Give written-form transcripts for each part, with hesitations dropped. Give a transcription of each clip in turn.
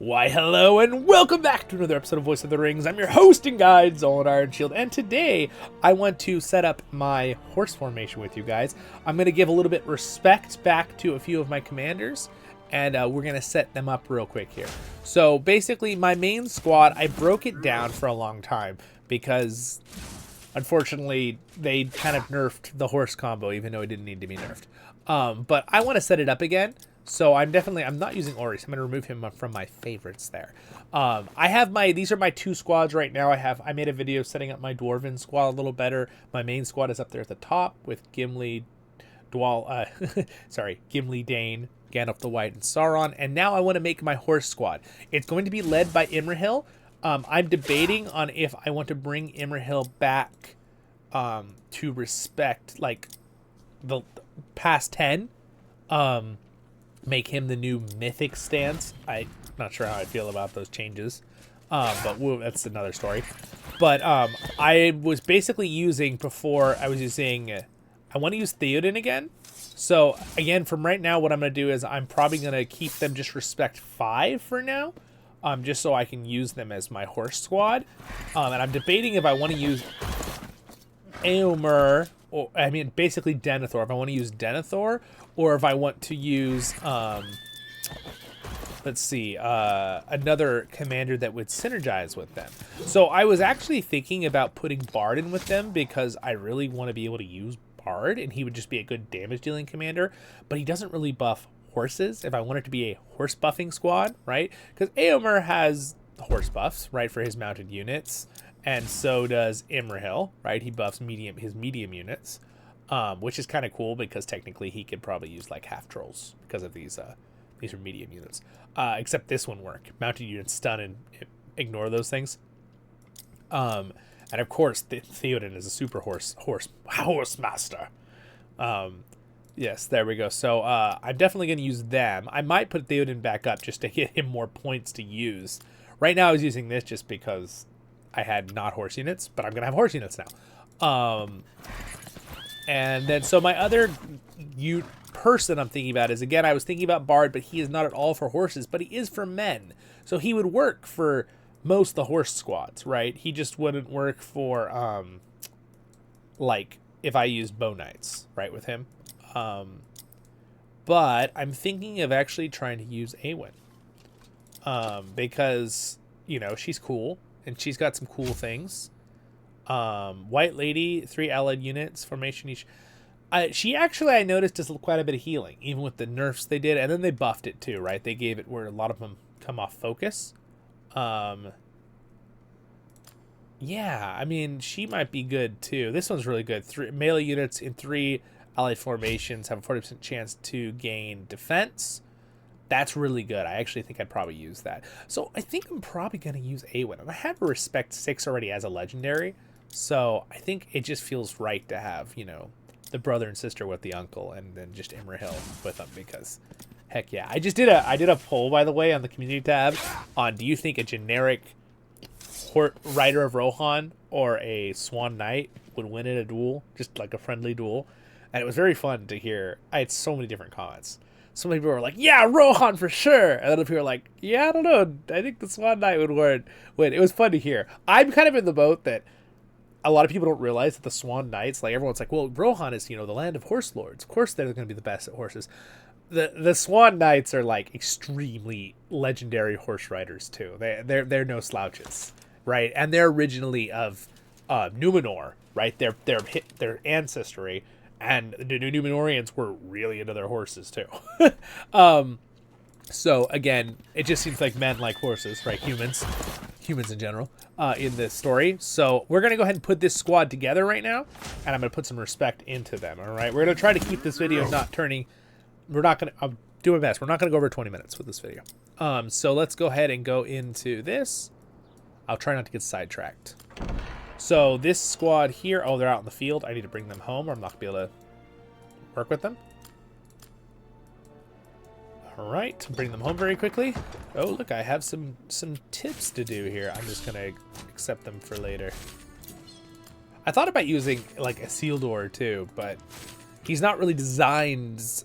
Why, hello, and welcome back to another episode of Voice of the Rings. I'm your host and guide, Zollin Ironshield, and today I want to set up my horse formation with you guys. I'm going to give a little bit respect back to a few of my commanders, and we're going to set them up real quick here. So basically, my main squad, I broke it down for a long time because, unfortunately, they kind of nerfed the horse combo, even though it didn't need to be nerfed. But I want to set it up again. So I'm not using Oris. I'm going to remove him from my favorites there. These are my two squads right now. I made a video setting up my Dwarven squad a little better. My main squad is up there at the top with Gimli, Gimli, Dane, Gandalf the White, and Sauron. And now I want to make my horse squad. It's going to be led by Imrahil. I'm debating on if I want to bring Imrahil back to respect like the past 10. Make him the new mythic stance. I'm not sure how I feel about those changes, but that's another story. But I was basically using before. I want to use Theoden again. So again, from right now, what I'm going to do is I'm probably going to keep them just respect 5 for now, just so I can use them as my horse squad. And I'm debating if I want to use Éomer, or basically Denethor. If I want to use Denethor, or if I want to use, another commander that would synergize with them. So I was actually thinking about putting Bard in with them because I really want to be able to use Bard, and he would just be a good damage dealing commander, but he doesn't really buff horses. If I want it to be a horse buffing squad, right? Because Éomer has horse buffs, right, for his mounted units, and so does Imrahil, right? He buffs his medium units. Which is kind of cool because technically he could probably use like half trolls because of these are medium units. Except this one work. Mounted units stun and ignore those things. And of course Theoden is a super horse master. Yes, there we go. So I'm definitely going to use them. I might put Theoden back up just to get him more points to use. Right now I was using this just because I had not horse units, but I'm going to have horse units now. And then, so my other person I'm thinking about is, again, I was thinking about Bard, but he is not at all for horses, but he is for men. So he would work for most of the horse squads, right? He just wouldn't work for, like, if I used Bow Knights, right, with him. But I'm thinking of actually trying to use Éowyn. Because, you know, she's cool, and she's got some cool things. White Lady, 3 allied units, formation each. She actually, I noticed, does quite a bit of healing, even with the nerfs they did, and then they buffed it too, right? They gave it where a lot of them come off focus. Yeah, I mean, she might be good too. This one's really good. 3 melee units in 3 allied formations have a 40% chance to gain defense. That's really good. I actually think I'd probably use that. So I think I'm probably going to use Éowyn. And I have a respect 6 already as a legendary. So I think it just feels right to have, you know, the brother and sister with the uncle, and then just Imrahil with them because, heck yeah. I did a poll, by the way, on the community tab on, do you think a generic Rider of Rohan or a Swan Knight would win in a duel, just like a friendly duel? And it was very fun to hear. I had so many different comments. So many people were like, yeah, Rohan for sure. And other people were like, yeah, I don't know. I think the Swan Knight would win. It was fun to hear. I'm kind of in the boat that a lot of people don't realize that the Swan Knights, like everyone's like, well, Rohan is, you know, the land of horse lords. Of course they're going to be the best at horses. The Swan Knights are like extremely legendary horse riders too. They're no slouches, right? And they're originally of Numenor, right? Their ancestry. And the Numenorians were really into their horses too. So again, it just seems like men like horses, right? Humans in general, in this story. So we're gonna go ahead and put this squad together right now, and I'm gonna put some respect into them. All right, we're gonna try to keep this video not turning. I'll do my best. We're not gonna go over 20 minutes with this video. So let's go ahead and go into this. I'll try not to get sidetracked. So this squad here, oh, they're out in the field. I need to bring them home or I'm not going to be able to work with them. All right, bring them home very quickly. Oh, look, I have some tips to do here. I'm just going to accept them for later. I thought about using like a Isildur too, but he's not really designed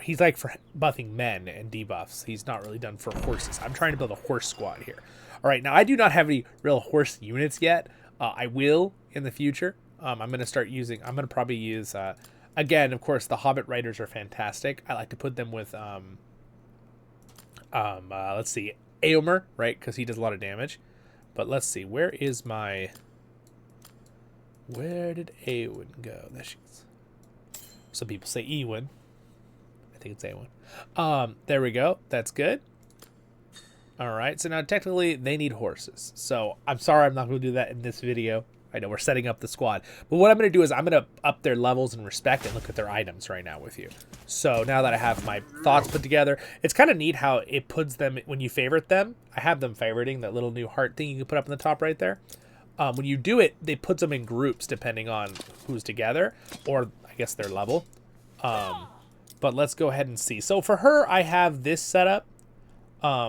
he's like for buffing men and debuffs. He's not really done for horses. I'm trying to build a horse squad here. All right, now I do not have any real horse units yet. I will in the future. I'm going to start using, I'm going to probably use, again, of course, the Hobbit Riders are fantastic. I like to put them with, let's see, Eomer, right? Because he does a lot of damage. But let's see, where did Eowyn go? There she is. Some people say Eowyn. I think it's Eowyn. There we go. That's good. All right, so now technically they need horses. So I'm sorry I'm not going to do that in this video. I know we're setting up the squad. But what I'm going to do is I'm going to up their levels and respect and look at their items right now with you. So now that I have my thoughts put together, it's kind of neat how it puts them, when you favorite them, I have them favoriting, that little new heart thing you can put up in the top right there. When you do it, they put them in groups depending on who's together, or I guess their level. But let's go ahead and see. So for her, I have this setup.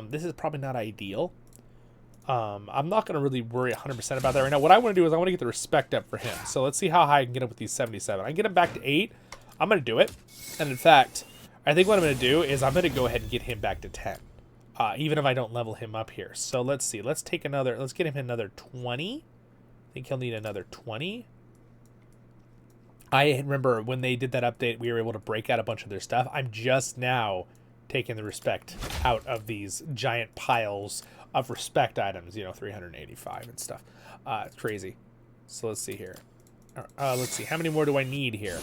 This is probably not ideal. I'm not going to really worry 100% about that right now. What I want to do is I want to get the respect up for him. So let's see how high I can get him with these 77. I can get him back to 8. I'm going to do it. And in fact, I think what I'm going to do is I'm going to go ahead and get him back to 10. Even if I don't level him up here. So let's see. Let's get him another 20. I think he'll need another 20. I remember when they did that update, we were able to break out a bunch of their stuff. I'm just now taking the respect out of these giant piles of respect items, 385 and stuff. It's crazy. So let's see here. Let's see. How many more do I need here?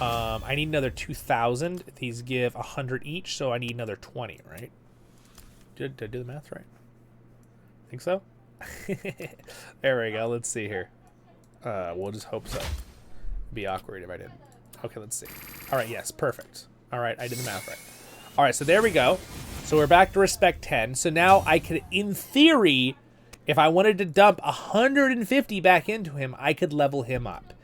I need another 2,000. These give 100 each, so I need another 20, right? Did I do the math right? Think so? There we go. Let's see here. We'll just hope so. It'd be awkward if I didn't. Okay, let's see. All right, yes, perfect. All right, I did the math right. All right, so there we go. So we're back to respect 10. So now I could, in theory, if I wanted to dump 150 back into him, I could level him up.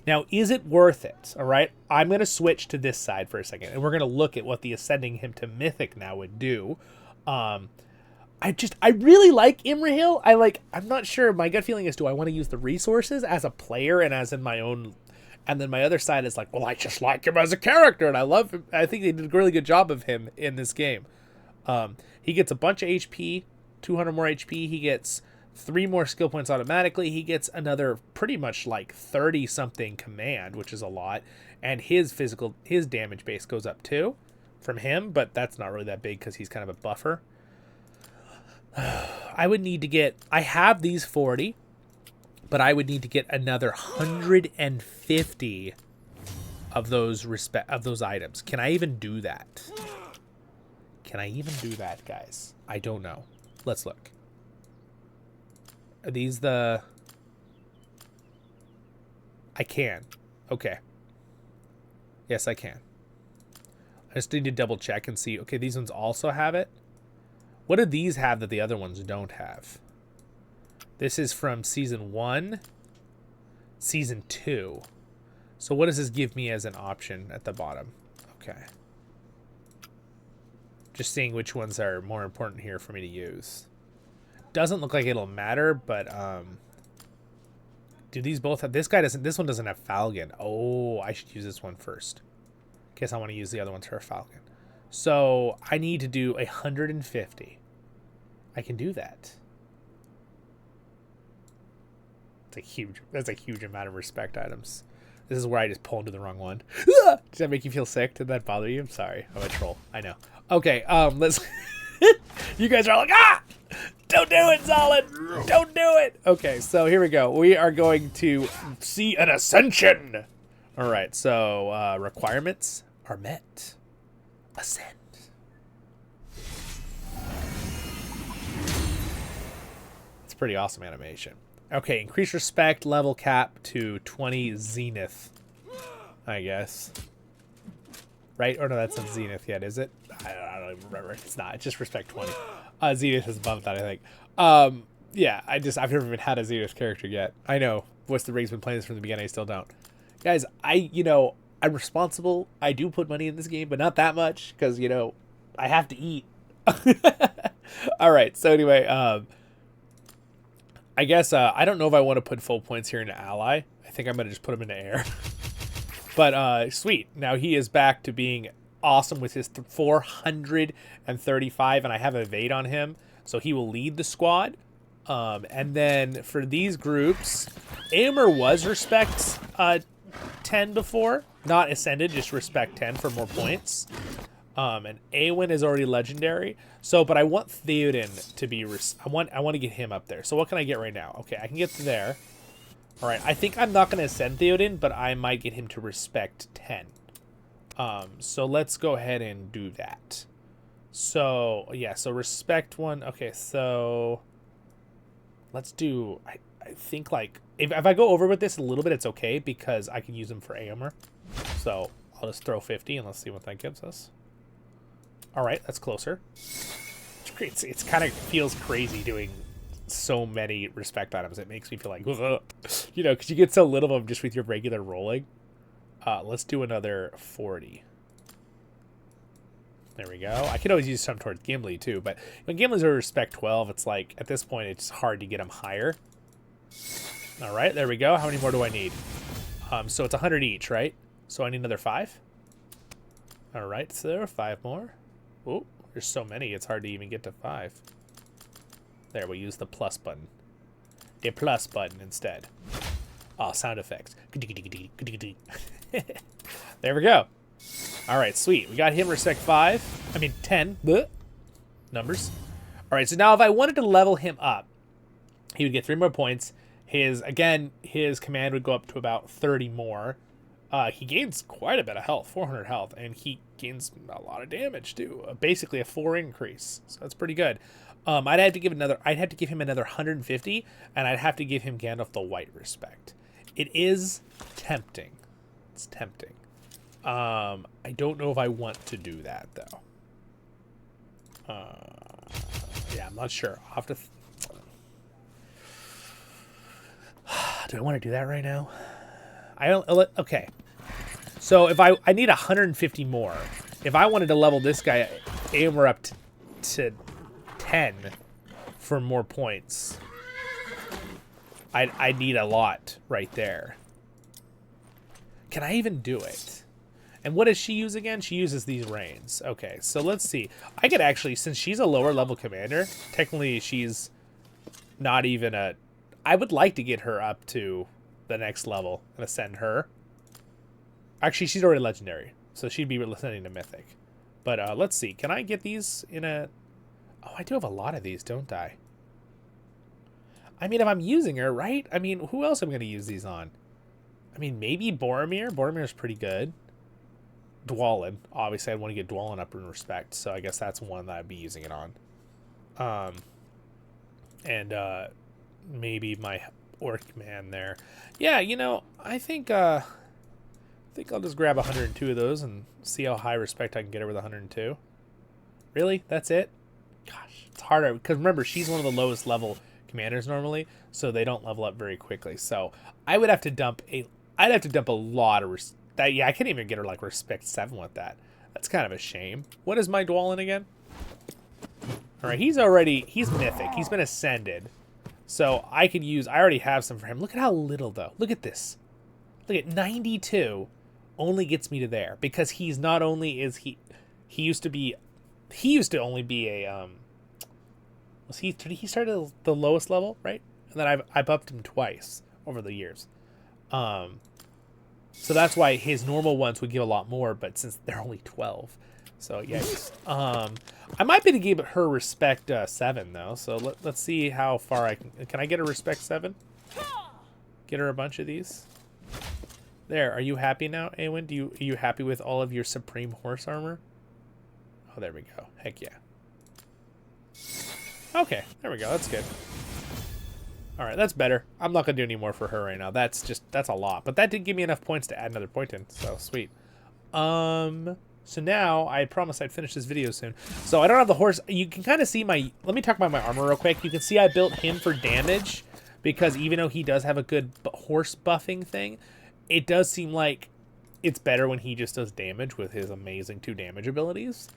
Now, is it worth it? All right, I'm going to switch to this side for a second, and we're going to look at what the ascending him to Mythic now would do. I really like Imrahil. I'm not sure. My gut feeling is, do I want to use the resources as a player and as in my own... And then my other side is like, well, I just like him as a character, and I love him. I think they did a really good job of him in this game. He gets a bunch of HP, 200 more HP. He gets 3 more skill points automatically. He gets another pretty much like 30-something command, which is a lot. And his damage base goes up too from him, but that's not really that big because he's kind of a buffer. I would need to get... I have these 40... But I would need to get another 150 of those items. Can I even do that? Can I even do that, guys? I don't know. Let's look. Are these the... I can. Okay. Yes, I can. I just need to double check and see. Okay, these ones also have it. What do these have that the other ones don't have? This is from Season 1, Season 2. So what does this give me as an option at the bottom? Okay. Just seeing which ones are more important here for me to use. Doesn't look like it'll matter, but do these both have... This one doesn't have Falcon. Oh, I should use this one first. Guess I want to use the other ones for a Falcon. So I need to do 150. I can do that. That's a huge amount of respect items. This is where I just pull into the wrong one. Does that make you feel sick? Did that bother you? I'm sorry. I'm a troll. I know. Okay, let's... You guys are like, don't do it, Zollin! Don't do it! Okay, so here we go. We are going to see an ascension! Alright, so requirements are met. Ascend. It's a pretty awesome animation. Okay, increase respect level cap to 20 zenith, I guess. Right? Or no, that's not zenith yet, is it? I don't even remember. It's not. It's just respect 20. Zenith has bumped that, I think. Yeah, I've never even had a zenith character yet. I know. What's the Rig's been playing this from the beginning. I still don't. Guys, I'm responsible. I do put money in this game, but not that much because, I have to eat. All right. So anyway, I guess I don't know if I want to put full points here into ally. I think I'm going to just put him into air. But sweet. Now he is back to being awesome with his 435, and I have evade on him, so he will lead the squad. And then for these groups, Aomer was respect 10 before, not ascended, just respect 10 for more points. And Awen is already legendary. So, but I want Theoden to be, I want to get him up there. So what can I get right now? Okay, I can get to there. All right, I think I'm not going to ascend Theoden, but I might get him to respect 10. So let's go ahead and do that. So, yeah, so respect 1. Okay, so let's do, I think, like, if I go over with this a little bit, it's okay, because I can use him for Aomer. So I'll just throw 50, and let's see what that gives us. All right, that's closer. It's kind of feels crazy doing so many respect items. It makes me feel like, ugh. You know, because you get so little of them just with your regular rolling. Let's do another 40. There we go. I could always use some towards Gimli too, but when Gimli's are respect 12, it's like, at this point, it's hard to get them higher. All right, there we go. How many more do I need? So it's 100 each, right? So I need another 5. All right, so 5 more. Oh, there's so many, it's hard to even get to 5. There, we'll use the plus button. The plus button instead. Oh, sound effects. There we go. All right, sweet. We got him respect 5. I mean, 10. Bleh. Numbers. All right, so now if I wanted to level him up, he would get 3 more points. His command would go up to about 30 more. He gains quite a bit of health, 400 health, and he gains a lot of damage too. Basically a 4 increase, so that's pretty good. I'd have to give him another 150, and I'd have to give him Gandalf the White respect. It is tempting. It's tempting. I don't know if I want to do that though. Yeah, I'm not sure. I'll have to. Do I want to do that right now? I don't. Okay. So if I need 150 more, if I wanted to level this guy Aomer up to 10 for more points, I need a lot right there. Can I even do it? And what does she use again? She uses these reins. Okay, so let's see. I could actually, since she's a lower level commander, technically she's not even a. I would like to get her up to the next level and ascend her. Actually, she's already legendary, so she'd be ascending to mythic. But let's see. Can I get these in a... Oh, I do have a lot of these, don't I? I mean, if I'm using her, right? I mean, who else am I going to use these on? I mean, maybe Boromir. Boromir's pretty good. Dwalin. Obviously, I'd want to get Dwalin up in respect, so I guess that's one that I'd be using it on. And maybe my orc man there. Yeah, you know, I think I'll just grab 102 of those and see how high respect I can get her with 102. Really? That's it? Gosh, it's harder because remember, she's one of the lowest level commanders normally, so they don't level up very quickly. So I would have to dump I'd have to dump a lot of yeah, I can't even get her like respect 7 with that. That's kind of a shame. What is my Dwalin again? All right, he's mythic. He's been ascended. So I could use, I already have some for him. Look at how little though. Look at this. Look at 92 only gets me to there because he's not only is he used to only be a, he started at the lowest level, right? And then I've upped him twice over the years. So that's why his normal ones would give a lot more, but since they're only 12. So yeah, I might be able to give her respect 7 though. So let's see how far I can I get a respect 7? Get her a bunch of these. There, are you happy now, Awen? Are you happy with all of your supreme horse armor? Oh, there we go. Heck yeah. Okay, there we go. That's good. All right, that's better. I'm not gonna do any more for her right now. That's a lot, but that did give me enough points to add another point in. So sweet. So now, I promised I'd finish this video soon. So I don't have the horse. You can kind of see my... Let me talk about my armor real quick. You can see I built him for damage because even though he does have a good horse buffing thing, it does seem like it's better when he just does damage with his amazing 2 damage abilities.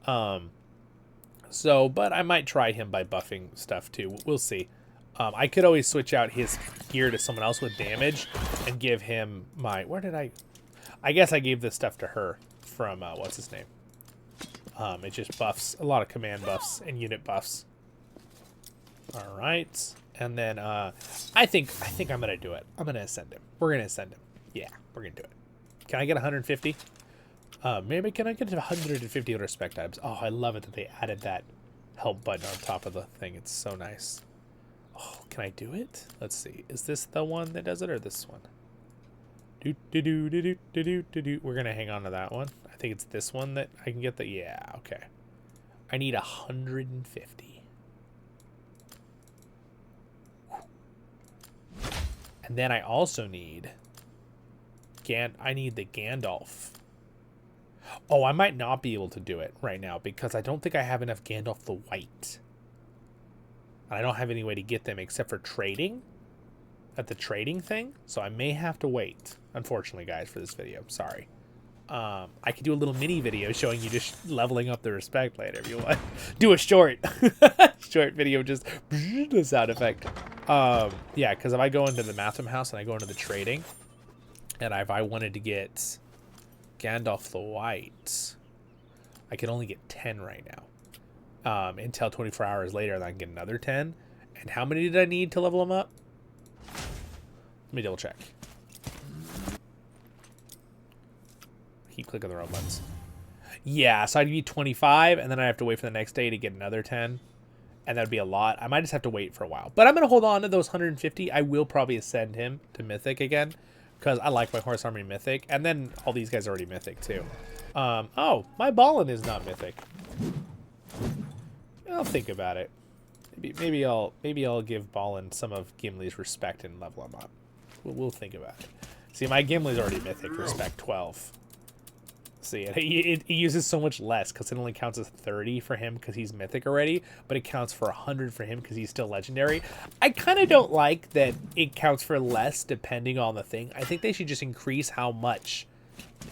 But I might try him by buffing stuff too. We'll see. I could always switch out his gear to someone else with damage and give him my... Where did I guess I gave this stuff to her. from what's his name. It just buffs a lot of command buffs and unit buffs. All right, and then I think I'm gonna do it. I'm gonna ascend him. We're gonna ascend him. Yeah, we're gonna do it. Can I get 150? Maybe can I get 150 respect items? Oh, I love it that they added that help button on top of the thing. It's so nice. Oh, can I do it? Let's see. Is this the one that does it or this one? We're gonna hang on to that one. I think it's this one that I can get the. Yeah, okay. I need 150. And then I also need I need the Gandalf. Oh, I might not be able to do it right now because I don't think I have enough Gandalf the White. And I don't have any way to get them except for trading at the trading thing. So I may have to wait, unfortunately, guys, for this video. Sorry. I could do a little mini video showing you just leveling up the respect later if you want. Do a short video, just the sound effect. Yeah, because if I go into the Matham house and I go into the trading, and if I wanted to get Gandalf the White, I can only get 10 right now. Until 24 hours later, then I can get another 10. And how many did I need to level them up? Let me double check. Keep clicking the wrong buttons. Yeah, so I'd need 25, and then I have to wait for the next day to get another 10. And that would be a lot. I might just have to wait for a while. But I'm going to hold on to those 150. I will probably ascend him to Mythic again, because I like my Horse Army Mythic. And then all these guys are already Mythic, too. Oh, my Ballin is not Mythic. I'll think about it. Maybe I'll give Ballin some of Gimli's respect and level him up. We'll think about it. See, my Gimli's already Mythic, respect 12. See, it uses so much less because it only counts as 30 for him because he's Mythic already, but it counts for 100 for him because he's still Legendary. I kind of don't like that it counts for less depending on the thing. I think they should just increase how much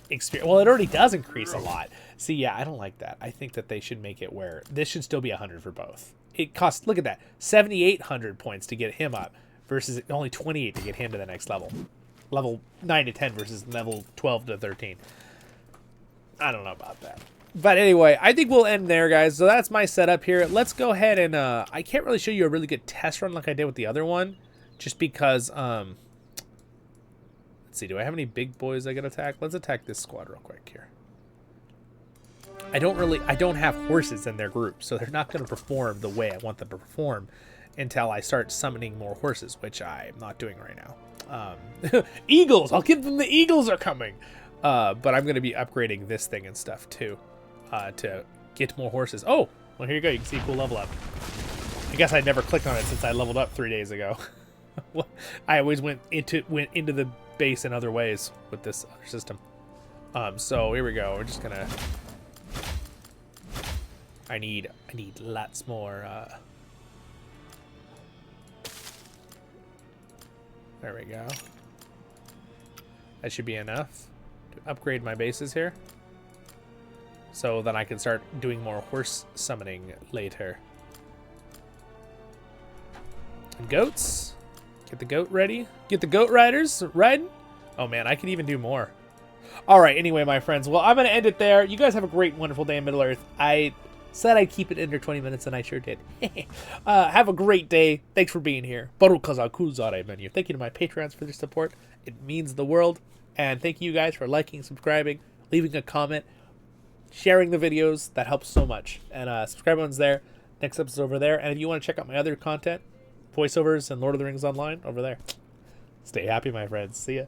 experience. Well, it already does increase a lot. See, yeah, I don't like that. I think that they should make it where this should still be 100 for both. It costs, look at that, 7,800 points to get him up versus only 28 to get him to the next level. Level 9 to 10 versus level 12 to 13. I don't know about that. But anyway, I think we'll end there, guys. So that's my setup here. Let's go ahead and, I can't really show you a really good test run like I did with the other one. Just because, let's see, do I have any big boys I can attack? Let's attack this squad real quick here. I don't have horses in their group, so they're not going to perform the way I want them to perform until I start summoning more horses, which I'm not doing right now. Eagles! I'll give them the eagles are coming! But I'm going to be upgrading this thing and stuff, too, to get more horses. Oh! Well, here you go. You can see a cool level up. I guess I never clicked on it since I leveled up 3 days ago. I always went into the base in other ways with this other system. So here we go. We're just going to... I need lots more, there we go. That should be enough to upgrade my bases here. So then I can start doing more horse summoning later. And goats. Get the goat ready. Get the goat riders riding. Oh man, I could even do more. Alright, anyway, my friends. Well, I'm going to end it there. You guys have a great, wonderful day in Middle-earth. I said I'd keep it under 20 minutes, and I sure did. Have a great day. Thanks for being here. Thank you to my Patreons for their support. It means the world. And thank you guys for liking, subscribing, leaving a comment, sharing the videos. That helps so much. And subscribe buttons there. Next episode's over there. And if you want to check out my other content, voiceovers and Lord of the Rings Online, over there. Stay happy, my friends. See ya.